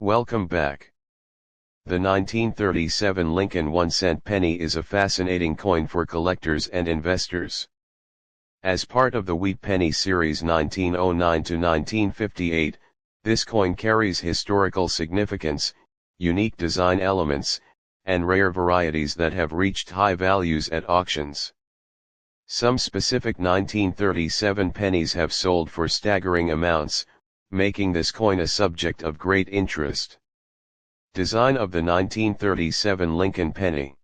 Welcome back. The 1937 Lincoln 1-cent penny is a fascinating coin for collectors and investors. As part of the Wheat Penny series 1909 to 1958, this coin carries historical significance, unique design elements, and rare varieties that have reached high values at auctions. Some specific 1937 pennies have sold for staggering amounts, making this coin a subject of great interest. Design of the 1937 Lincoln penny.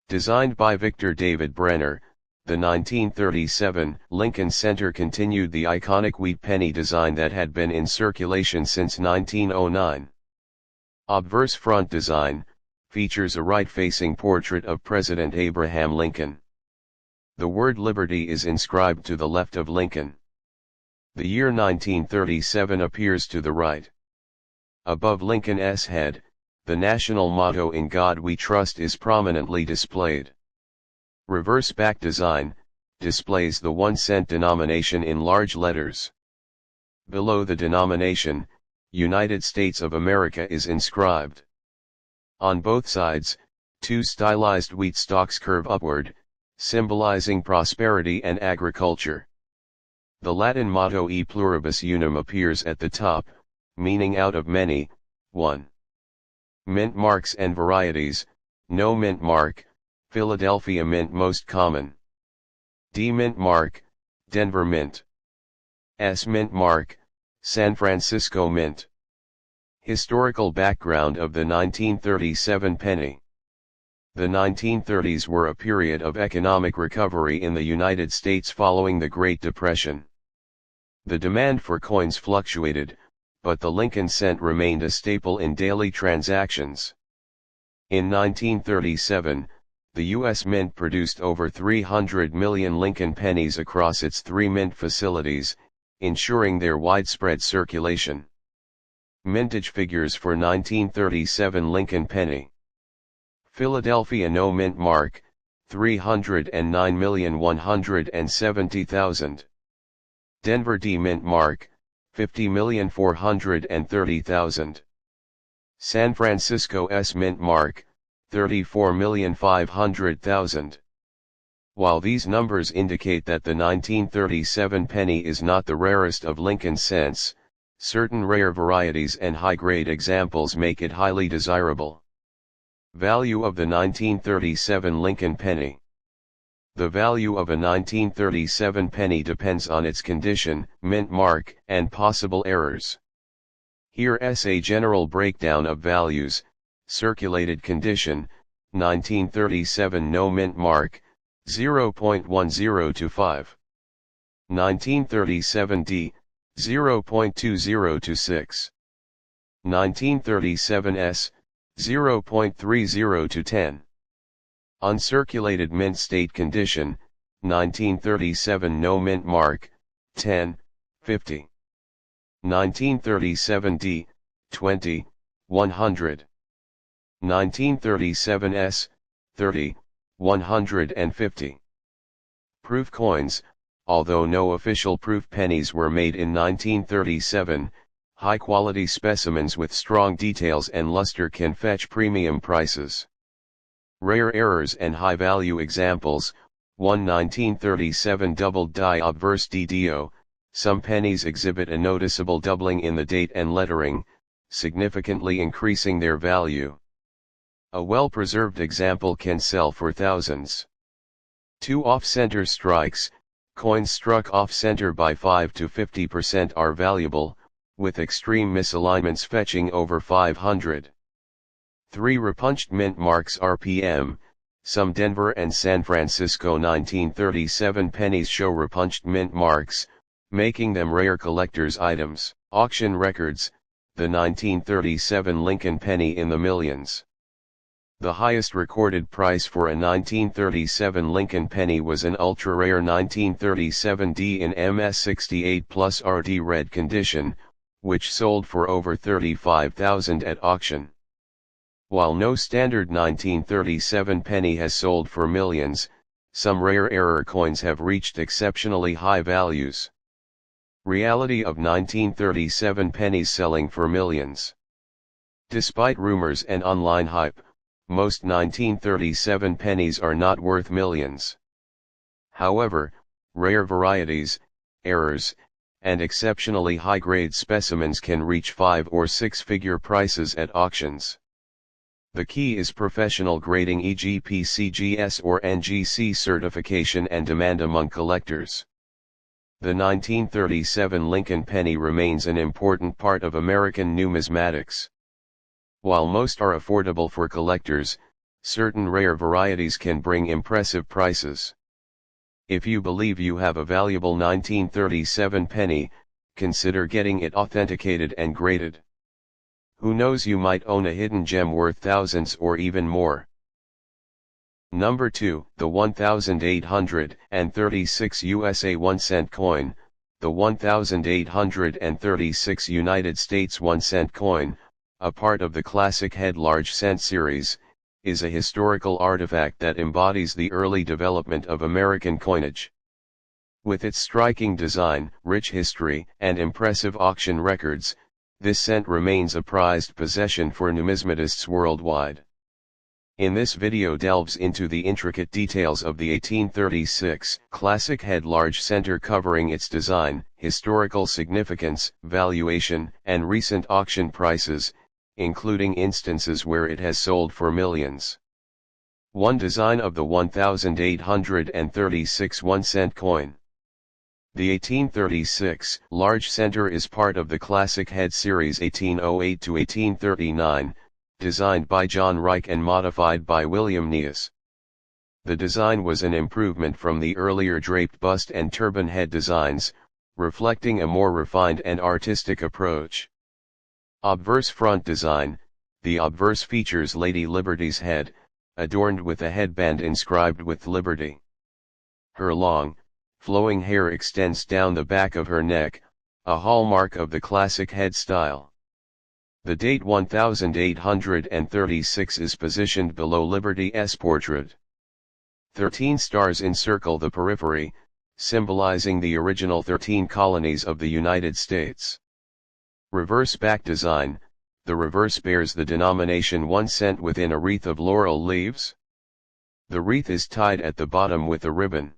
Designed by Victor David Brenner, the 1937 Lincoln Center continued the iconic wheat penny design that had been in circulation since 1909. Obverse front design, features a right-facing portrait of President Abraham Lincoln. The word Liberty is inscribed to the left of Lincoln. The year 1937 appears to the right. Above Lincoln's head, the national motto "In God We Trust" is prominently displayed. Reverse back design, displays the 1-cent denomination in large letters. Below the denomination, United States of America is inscribed. On both sides, two stylized wheat stalks curve upward, symbolizing prosperity and agriculture. The Latin motto "E pluribus unum" appears at the top, meaning out of many, one. Mint marks and varieties: No mint mark, Philadelphia mint most common. D mint mark, Denver mint. S mint mark, San Francisco mint. Historical background of the 1937 penny. The 1930s were a period of economic recovery in the United States following the Great Depression. The demand for coins fluctuated, but the Lincoln cent remained a staple in daily transactions. In 1937, the U.S. Mint produced over 300 million Lincoln pennies across its 3 mint facilities, ensuring their widespread circulation. Mintage figures for 1937 Lincoln penny. Philadelphia No mint mark, 309,170,000. Denver D mint mark, 50,430,000. San Francisco S mint mark, 34,500,000. While these numbers indicate that the 1937 penny is not the rarest of Lincoln cents, certain rare varieties and high-grade examples make it highly desirable. Value of the 1937 Lincoln penny. The value of a 1937 penny depends on its condition, mint mark, and possible errors. Here's a general breakdown of values: circulated condition, 1937 no mint mark, 0.1025. 1937 D, 0.2026. 1937 S, 0.30 to 10. Uncirculated mint state condition, 1937 no mint mark, 10, 50. 1937 D, 20, 100. 1937 S, 30, 150. Proof coins: although no official proof pennies were made in 1937, high-quality specimens with strong details and luster can fetch premium prices. Rare errors and high-value examples: 1 1937 doubled die Obverse DDO. Some pennies exhibit a noticeable doubling in the date and lettering, significantly increasing their value. A well-preserved example can sell for thousands. 2 off-center strikes: coins struck off-center by 5 to 50% are valuable, with extreme misalignments fetching over 500. 3 repunched mint marks RPM: some Denver and San Francisco 1937 pennies show repunched mint marks, making them rare collector's items. Auction records: the 1937 Lincoln penny in the millions. The highest recorded price for a 1937 Lincoln penny was an ultra-rare 1937 D in MS68 plus RD red condition, which sold for over $35,000 at auction. While no standard 1937 penny has sold for millions, some rare error coins have reached exceptionally high values. Reality of 1937 pennies selling for millions. Despite rumors and online hype, most 1937 pennies are not worth millions. However, rare varieties, errors, and exceptionally high-grade specimens can reach 5- or 6-figure prices at auctions. The key is professional grading, e.g. PCGS or NGC certification and demand among collectors. The 1937 Lincoln penny remains an important part of American numismatics. While most are affordable for collectors, certain rare varieties can bring impressive prices. If you believe you have a valuable 1937 penny, consider getting it authenticated and graded. Who knows, you might own a hidden gem worth thousands or even more. Number 2, the 1836 USA 1-cent coin. The 1836 United States 1-cent coin, a part of the classic head large cent series, is a historical artifact that embodies the early development of American coinage. With its striking design, rich history, and impressive auction records, this cent remains a prized possession for numismatists worldwide. In this video delves into the intricate details of the 1836 classic head large center, covering its design, historical significance, valuation, and recent auction prices, including instances where it has sold for millions. 1. Design of the 1836 1-cent coin. The 1836 large center is part of the classic head series 1808 to 1839, designed by John Reich and modified by William Nias. The design was an improvement from the earlier draped bust and turban head designs, reflecting a more refined and artistic approach. Obverse front design. The obverse features Lady Liberty's head, adorned with a headband inscribed with Liberty. Her long, flowing hair extends down the back of her neck, a hallmark of the classic head style. The date 1836 is positioned below Liberty's portrait. 13 stars encircle the periphery, symbolizing the original 13 colonies of the United States. Reverse back design. The reverse bears the denomination 1 cent within a wreath of laurel leaves. The wreath is tied at the bottom with a ribbon.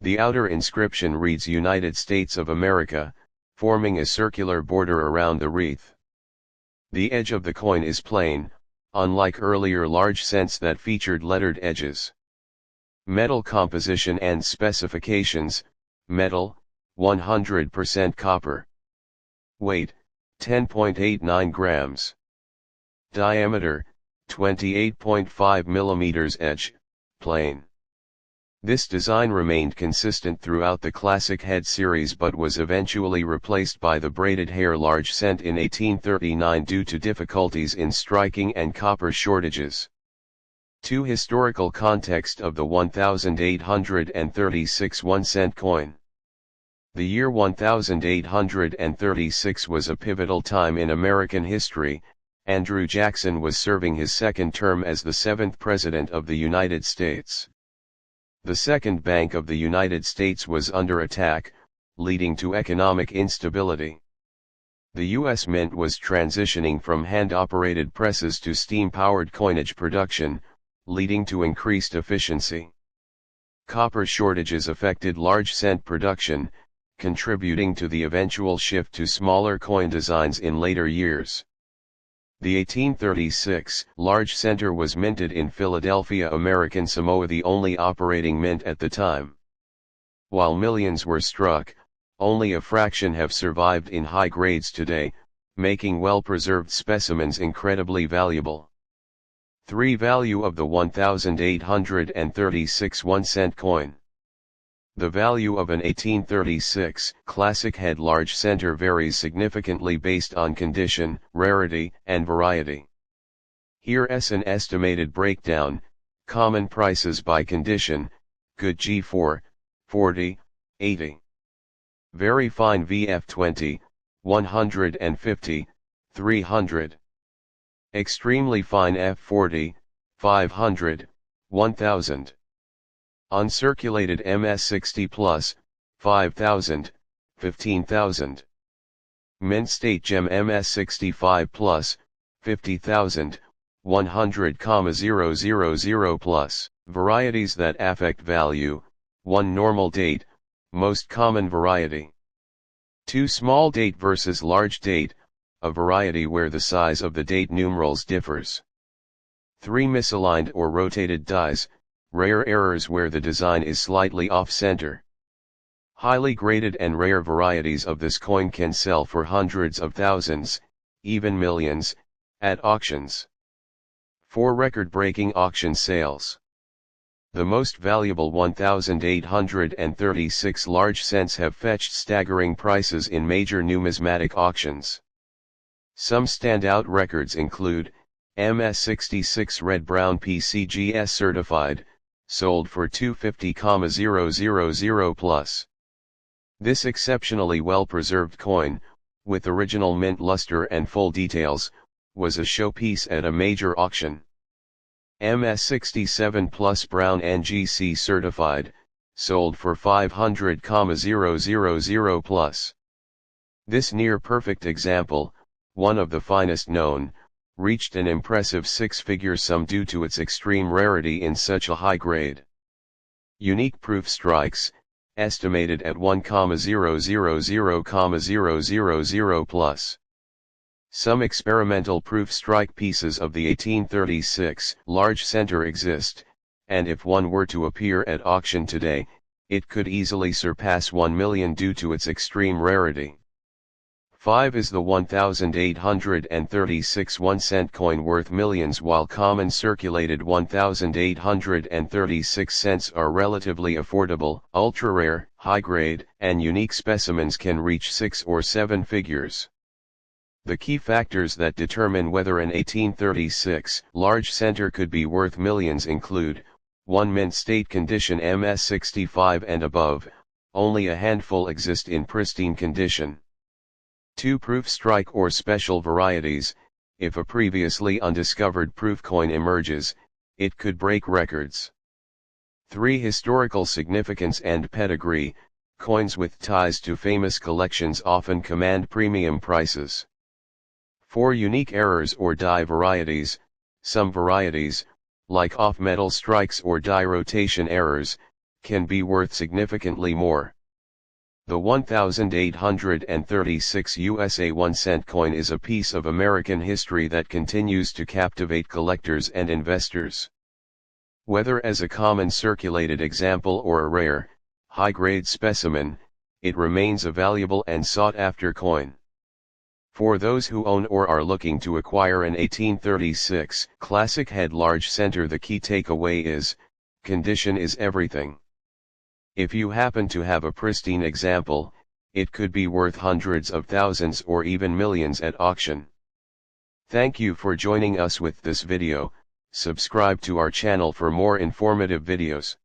The outer inscription reads United States of America, forming a circular border around the wreath. The edge of the coin is plain, unlike earlier large cents that featured lettered edges. Metal composition and specifications. Metal, 100% copper. Weight, 10.89 grams. Diameter, 28.5 millimeters. Edge, plain. This design remained consistent throughout the classic head series but was eventually replaced by the braided hair large cent in 1839 due to difficulties in striking and copper shortages. 2. Historical context of the 1836 1-cent coin. The year 1836 was a pivotal time in American history. Andrew Jackson was serving his second term as the 7th President of the United States. The Second Bank of the United States was under attack, leading to economic instability. The U.S. Mint was transitioning from hand-operated presses to steam-powered coinage production, leading to increased efficiency. Copper shortages affected large cent production, contributing to the eventual shift to smaller coin designs in later years. The 1836 large center was minted in Philadelphia, American Samoa, the only operating mint at the time. While millions were struck, only a fraction have survived in high grades today, making well-preserved specimens incredibly valuable. 3. Value of the 1836 1-cent coin. The value of an 1836 classic head large center varies significantly based on condition, rarity, and variety. Here's an estimated breakdown. Common prices by condition: good G4, 40, 80. Very fine VF20, 150, 300. Extremely fine F40, 500, 1000. Uncirculated MS60 Plus, 5,000, 15,000. Mint State Gem MS65 Plus, 50,000, 100,000 plus. Varieties that affect value: 1. Normal date, most common variety. 2. Small date versus large date, a variety where the size of the date numerals differs. 3. Misaligned or rotated dies, rare errors where the design is slightly off-center. Highly graded and rare varieties of this coin can sell for hundreds of thousands, even millions, at auctions. 4. Record-breaking auction sales. The most valuable 1,836 large cents have fetched staggering prices in major numismatic auctions. Some standout records include, MS66 Red Brown PCGS certified, sold for $250,000 plus. This exceptionally well-preserved coin, with original mint luster and full details, was a showpiece at a major auction. MS67 Plus Brown NGC certified, sold for $500,000 plus. This near-perfect example, one of the finest known, reached an impressive six-figure sum due to its extreme rarity in such a high grade. Unique proof strikes, estimated at 1,000,000 plus. Some experimental proof strike pieces of the 1836 large center exist, and if one were to appear at auction today, it could easily surpass 1 million due to its extreme rarity. 5 is the 1,836 1-cent coin worth millions, while common circulated 1,836 cents are relatively affordable. Ultra-rare, high-grade, and unique specimens can reach 6 or 7 figures. The key factors that determine whether an 1836 large center could be worth millions include: 1. Mint state condition. MS65 and above, only a handful exist in pristine condition. 2. Proof strike or special varieties. If a previously undiscovered proof coin emerges, it could break records. 3. Historical significance and pedigree. Coins with ties to famous collections often command premium prices. 4. Unique errors or die varieties. Some varieties, like off-metal strikes or die rotation errors, can be worth significantly more. The 1,836 USA 1-cent coin is a piece of American history that continues to captivate collectors and investors. Whether as a common circulated example or a rare, high-grade specimen, it remains a valuable and sought-after coin. For those who own or are looking to acquire an 1836 classic head large center, the key takeaway is, condition is everything. If you happen to have a pristine example, it could be worth hundreds of thousands or even millions at auction. Thank you for joining us with this video. Subscribe to our channel for more informative videos.